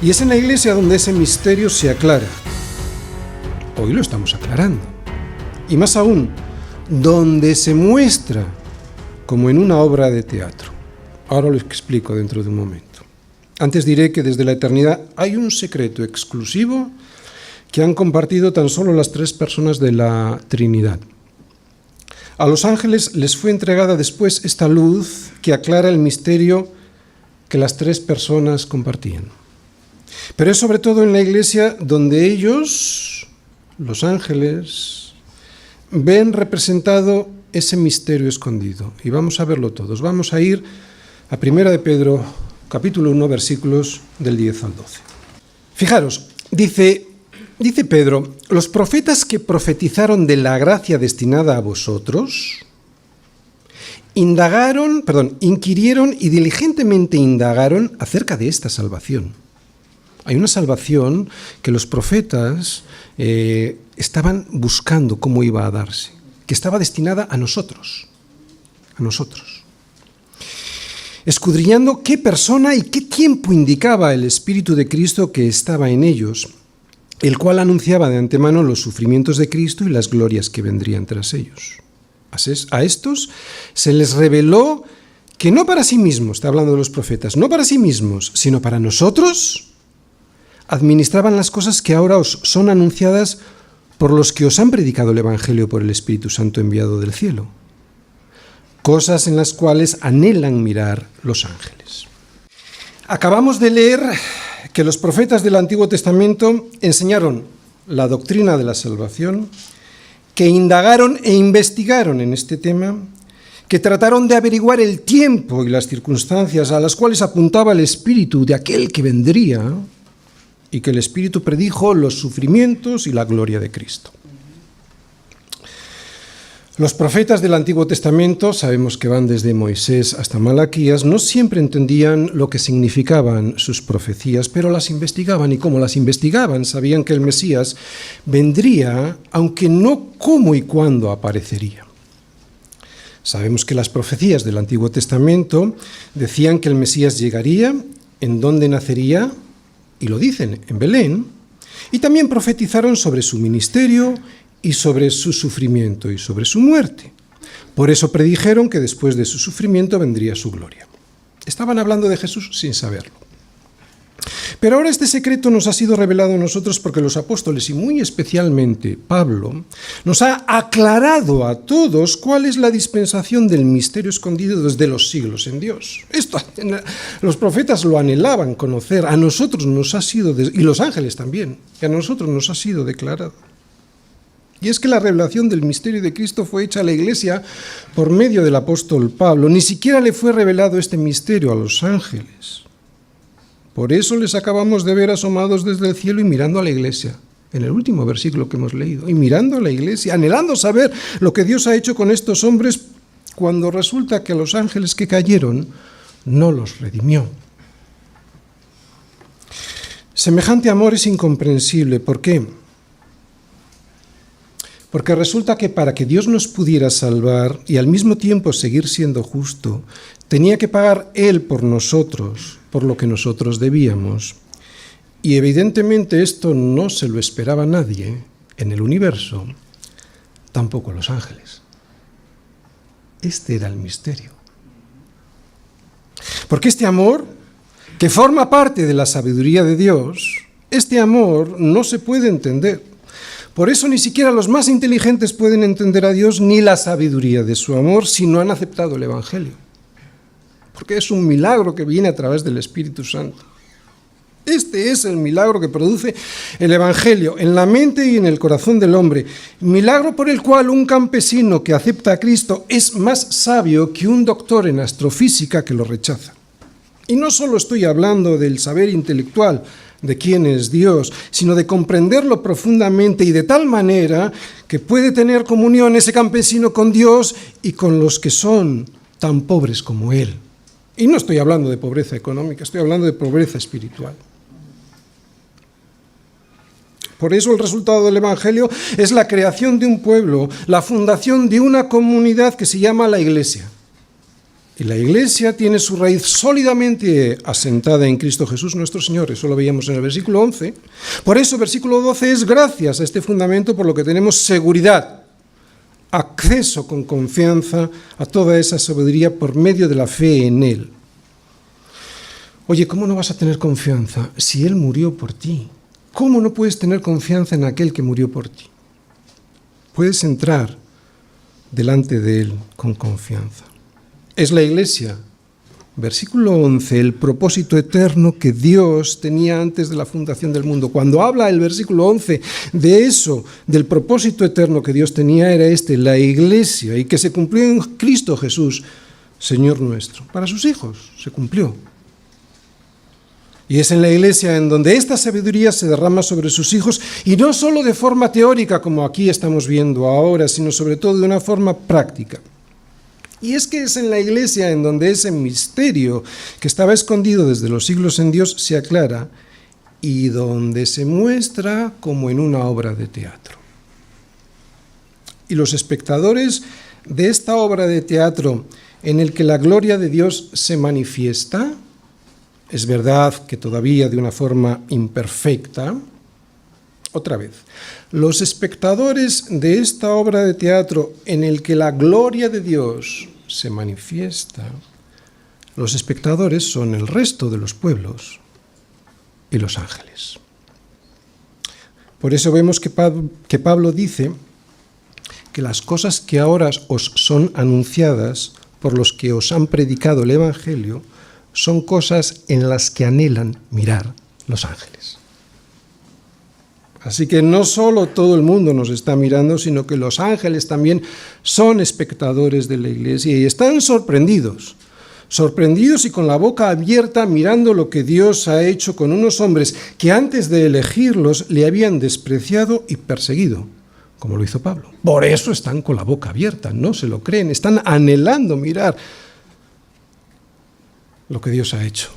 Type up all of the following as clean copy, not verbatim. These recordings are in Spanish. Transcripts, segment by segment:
Y es en la Iglesia donde ese misterio se aclara. Hoy lo estamos aclarando. Y más aún, donde se muestra como en una obra de teatro. Ahora lo explico dentro de un momento. Antes diré que desde la eternidad hay un secreto exclusivo que han compartido tan solo las 3 personas de la Trinidad. A los ángeles les fue entregada después esta luz que aclara el misterio que las 3 personas compartían. Pero es sobre todo en la Iglesia donde ellos, los ángeles, ven representado ese misterio escondido. Y vamos a verlo todos. Vamos a ir a 1 de Pedro, capítulo 1, versículos del 10 al 12. Fijaros, dice Pedro, los profetas que profetizaron de la gracia destinada a vosotros, inquirieron y diligentemente indagaron acerca de esta salvación. Hay una salvación que los profetas estaban buscando cómo iba a darse, que estaba destinada a nosotros, escudriñando qué persona y qué tiempo indicaba el Espíritu de Cristo que estaba en ellos, el cual anunciaba de antemano los sufrimientos de Cristo y las glorias que vendrían tras ellos. A estos se les reveló que no para sí mismos, está hablando de los profetas, no para sí mismos, sino para nosotros, administraban las cosas que ahora os son anunciadas por los que os han predicado el Evangelio por el Espíritu Santo enviado del cielo. Cosas en las cuales anhelan mirar los ángeles. Acabamos de leer que los profetas del Antiguo Testamento enseñaron la doctrina de la salvación, que indagaron e investigaron en este tema, que trataron de averiguar el tiempo y las circunstancias a las cuales apuntaba el Espíritu de aquel que vendría, y que el Espíritu predijo los sufrimientos y la gloria de Cristo. Los profetas del Antiguo Testamento, sabemos que van desde Moisés hasta Malaquías, no siempre entendían lo que significaban sus profecías, pero las investigaban, y como las investigaban, sabían que el Mesías vendría, aunque no cómo y cuándo aparecería. Sabemos que las profecías del Antiguo Testamento decían que el Mesías llegaría, en dónde nacería, y lo dicen, en Belén, y también profetizaron sobre su ministerio y sobre su sufrimiento y sobre su muerte. Por eso predijeron que después de su sufrimiento vendría su gloria. Estaban hablando de Jesús sin saberlo. Pero ahora este secreto nos ha sido revelado a nosotros porque los apóstoles, y muy especialmente Pablo, nos ha aclarado a todos cuál es la dispensación del misterio escondido desde los siglos en Dios. Esto los profetas lo anhelaban conocer, a nosotros nos ha sido, y los ángeles también, que a nosotros nos ha sido declarado. Y es que la revelación del misterio de Cristo fue hecha a la Iglesia por medio del apóstol Pablo. Ni siquiera le fue revelado este misterio a los ángeles. Por eso les acabamos de ver asomados desde el cielo y mirando a la Iglesia, en el último versículo que hemos leído, y mirando a la Iglesia, anhelando saber lo que Dios ha hecho con estos hombres, cuando resulta que a los ángeles que cayeron no los redimió. Semejante amor es incomprensible. ¿Por qué? Porque resulta que para que Dios nos pudiera salvar y al mismo tiempo seguir siendo justo, tenía que pagar Él por nosotros, por lo que nosotros debíamos. Y evidentemente esto no se lo esperaba nadie en el universo, tampoco los ángeles. Este era el misterio. Porque este amor, que forma parte de la sabiduría de Dios, este amor no se puede entender. Por eso ni siquiera los más inteligentes pueden entender a Dios ni la sabiduría de su amor si no han aceptado el Evangelio. Porque es un milagro que viene a través del Espíritu Santo. Este es el milagro que produce el Evangelio en la mente y en el corazón del hombre. Milagro por el cual un campesino que acepta a Cristo es más sabio que un doctor en astrofísica que lo rechaza. Y no solo estoy hablando del saber intelectual de quién es Dios, sino de comprenderlo profundamente y de tal manera que puede tener comunión ese campesino con Dios y con los que son tan pobres como él. Y no estoy hablando de pobreza económica, estoy hablando de pobreza espiritual. Por eso el resultado del Evangelio es la creación de un pueblo, la fundación de una comunidad que se llama la Iglesia. Y la Iglesia tiene su raíz sólidamente asentada en Cristo Jesús nuestro Señor. Eso lo veíamos en el versículo 11. Por eso, versículo 12 es gracias a este fundamento por lo que tenemos seguridad, acceso con confianza a toda esa sabiduría por medio de la fe en Él. Oye, ¿cómo no vas a tener confianza si Él murió por ti? ¿Cómo no puedes tener confianza en aquel que murió por ti? Puedes entrar delante de Él con confianza. Es la Iglesia, versículo 11, el propósito eterno que Dios tenía antes de la fundación del mundo. Cuando habla el versículo 11 de eso, del propósito eterno que Dios tenía, era la Iglesia, y que se cumplió en Cristo Jesús, Señor nuestro. Para sus hijos se cumplió. Y es en la Iglesia en donde esta sabiduría se derrama sobre sus hijos, y no solo de forma teórica, como aquí estamos viendo ahora, sino sobre todo de una forma práctica. Y es que es en la Iglesia en donde ese misterio que estaba escondido desde los siglos en Dios se aclara y donde se muestra como en una obra de teatro. Y los espectadores de esta obra de teatro en el que la gloria de Dios se manifiesta, es verdad que todavía de una forma imperfecta. Otra vez, los espectadores de esta obra de teatro en el que la gloria de Dios se manifiesta, los espectadores son el resto de los pueblos y los ángeles. Por eso vemos que Pablo dice que las cosas que ahora os son anunciadas por los que os han predicado el Evangelio son cosas en las que anhelan mirar los ángeles. Así que no solo todo el mundo nos está mirando, sino que los ángeles también son espectadores de la Iglesia y están sorprendidos y con la boca abierta mirando lo que Dios ha hecho con unos hombres que antes de elegirlos le habían despreciado y perseguido, como lo hizo Pablo. Por eso están con la boca abierta, no se lo creen, están anhelando mirar lo que Dios ha hecho.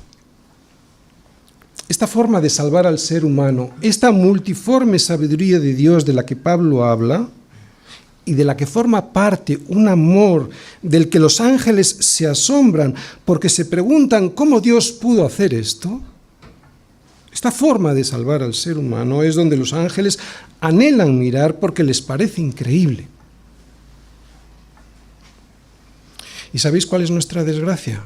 Esta forma de salvar al ser humano, esta multiforme sabiduría de Dios de la que Pablo habla y de la que forma parte un amor del que los ángeles se asombran porque se preguntan cómo Dios pudo hacer esto. Esta forma de salvar al ser humano es donde los ángeles anhelan mirar porque les parece increíble. ¿Y sabéis cuál es nuestra desgracia?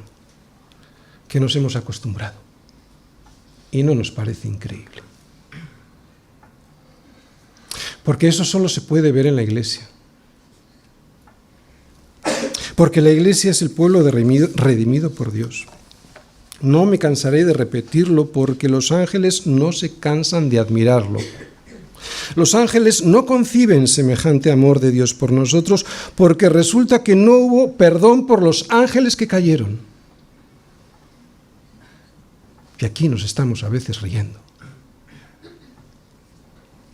Que nos hemos acostumbrado. Y no nos parece increíble. Porque eso solo se puede ver en la Iglesia. Porque la Iglesia es el pueblo redimido por Dios. No me cansaré de repetirlo porque los ángeles no se cansan de admirarlo. Los ángeles no conciben semejante amor de Dios por nosotros porque resulta que no hubo perdón por los ángeles que cayeron. Y aquí nos estamos a veces riendo.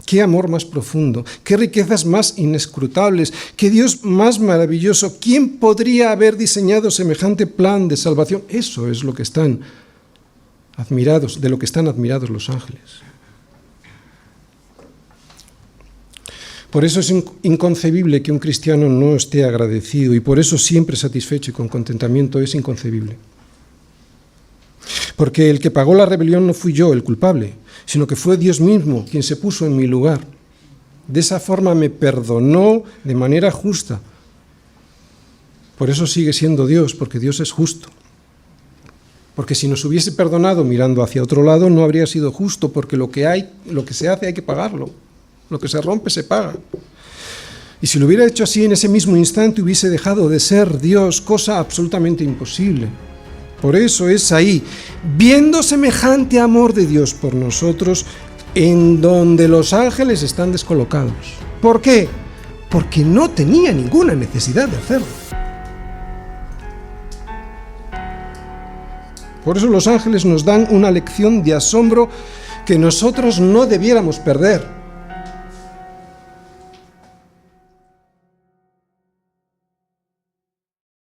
Qué amor más profundo, qué riquezas más inescrutables, qué Dios más maravilloso. ¿Quién podría haber diseñado semejante plan de salvación? Eso es lo que están admirados, de lo que están admirados los ángeles. Por eso es inconcebible que un cristiano no esté agradecido y por eso siempre satisfecho y con contentamiento es inconcebible. Porque el que pagó la rebelión no fui yo el culpable, sino que fue Dios mismo quien se puso en mi lugar. De esa forma me perdonó de manera justa. Por eso sigue siendo Dios, porque Dios es justo. Porque si nos hubiese perdonado mirando hacia otro lado, no habría sido justo, porque lo que se hace hay que pagarlo. Lo que se rompe se paga. Y si lo hubiera hecho así en ese mismo instante, hubiese dejado de ser Dios, cosa absolutamente imposible. Por eso es ahí, viendo semejante amor de Dios por nosotros, en donde los ángeles están descolocados. ¿Por qué? Porque no tenía ninguna necesidad de hacerlo. Por eso los ángeles nos dan una lección de asombro que nosotros no debiéramos perder.